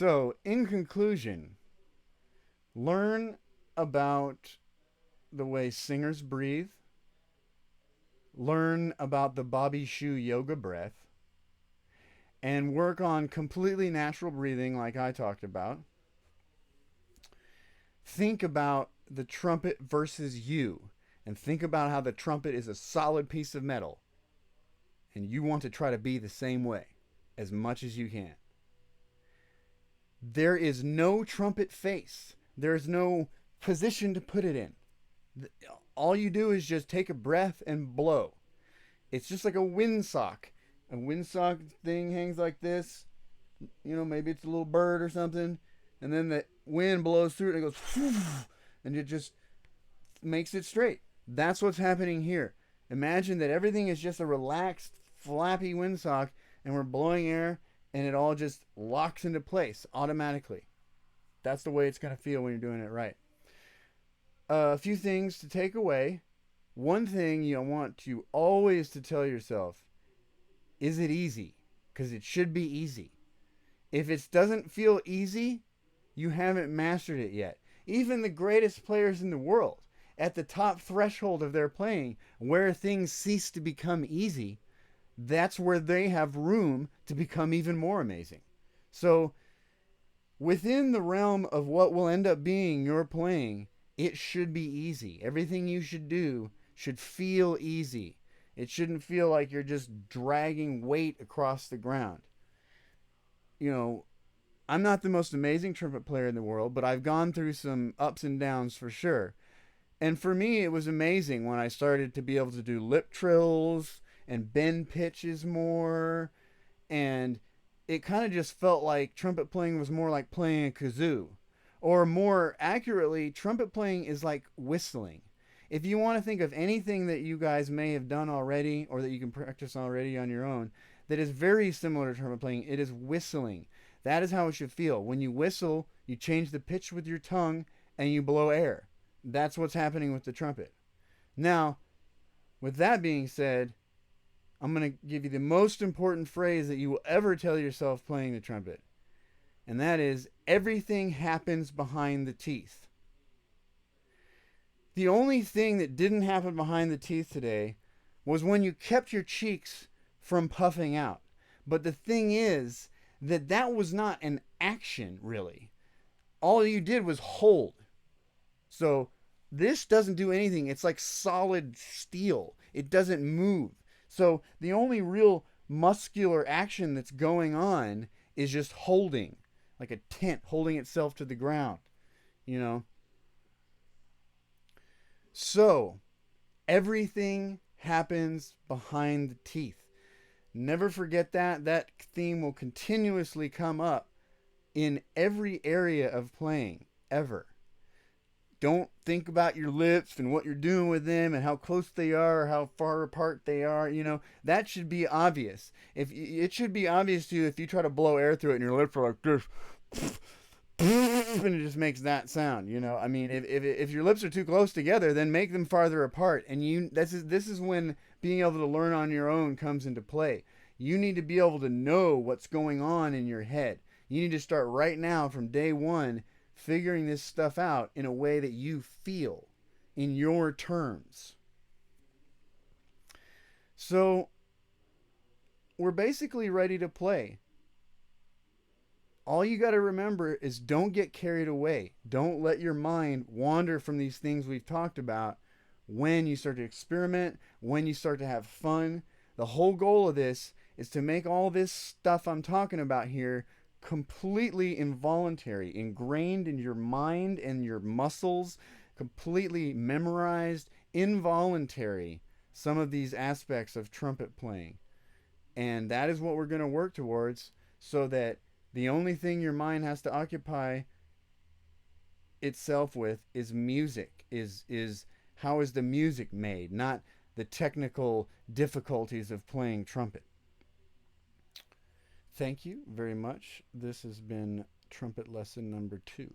So, in conclusion, learn about the way singers breathe, learn about the Bobby Shoe yoga breath, and work on completely natural breathing, like I talked about. Think about the trumpet versus you, and think about how the trumpet is a solid piece of metal, and you want to try to be the same way as much as you can. There is no trumpet face, there's no position to put it in. All you do is just take a breath and blow. It's just like a windsock. A windsock thing hangs like this. Maybe it's a little bird or something. And then the wind blows through it and it goes, and it just makes it straight. That's what's happening here. Imagine that everything is just a relaxed, flappy windsock, and we're blowing air, and it all just locks into place automatically. That's the way it's going to feel when you're doing it right. A few things to take away. One thing you want to always to tell yourself, is it easy? Because it should be easy. If it doesn't feel easy, you haven't mastered it yet. Even the greatest players in the world, at the top threshold of their playing, where things cease to become easy, that's where they have room to become even more amazing. So, within the realm of what will end up being your playing, it should be easy. Everything you should do should feel easy. It shouldn't feel like you're just dragging weight across the ground. I'm not the most amazing trumpet player in the world, but I've gone through some ups and downs for sure. And for me, it was amazing when I started to be able to do lip trills and bend pitches more. And it kind of just felt like trumpet playing was more like playing a kazoo. Or more accurately, trumpet playing is like whistling. If you want to think of anything that you guys may have done already or that you can practice already on your own that is very similar to trumpet playing, it is whistling. That is how it should feel. When you whistle, you change the pitch with your tongue and you blow air. That's what's happening with the trumpet. Now, with that being said, I'm going to give you the most important phrase that you will ever tell yourself playing the trumpet. And that is, everything happens behind the teeth. The only thing that didn't happen behind the teeth today was when you kept your cheeks from puffing out. But the thing is that that was not an action, really. All you did was hold. So this doesn't do anything. It's like solid steel. It doesn't move. So the only real muscular action that's going on is just holding, like a tent holding itself to the ground, you know? So everything happens behind the teeth. Never forget that. That theme will continuously come up in every area of playing, ever. Don't think about your lips and what you're doing with them and how close they are or how far apart they are. That should be obvious. If it should be obvious to you if you try to blow air through it and your lips are like this, and it just makes that sound. I mean, if your lips are too close together, then make them farther apart. And this is when being able to learn on your own comes into play. You need to be able to know what's going on in your head. You need to start right now from day one figuring this stuff out in a way that you feel in your terms. So we're basically ready to play. All you got to remember is don't get carried away. Don't let your mind wander from these things we've talked about when you start to experiment, when you start to have fun. The whole goal of this is to make all this stuff I'm talking about here completely involuntary, ingrained in your mind and your muscles, completely memorized, involuntary, some of these aspects of trumpet playing. And that is what we're going to work towards, so that the only thing your mind has to occupy itself with is music, is how is the music made, not the technical difficulties of playing trumpet. Thank you very much. This has been trumpet lesson number 2.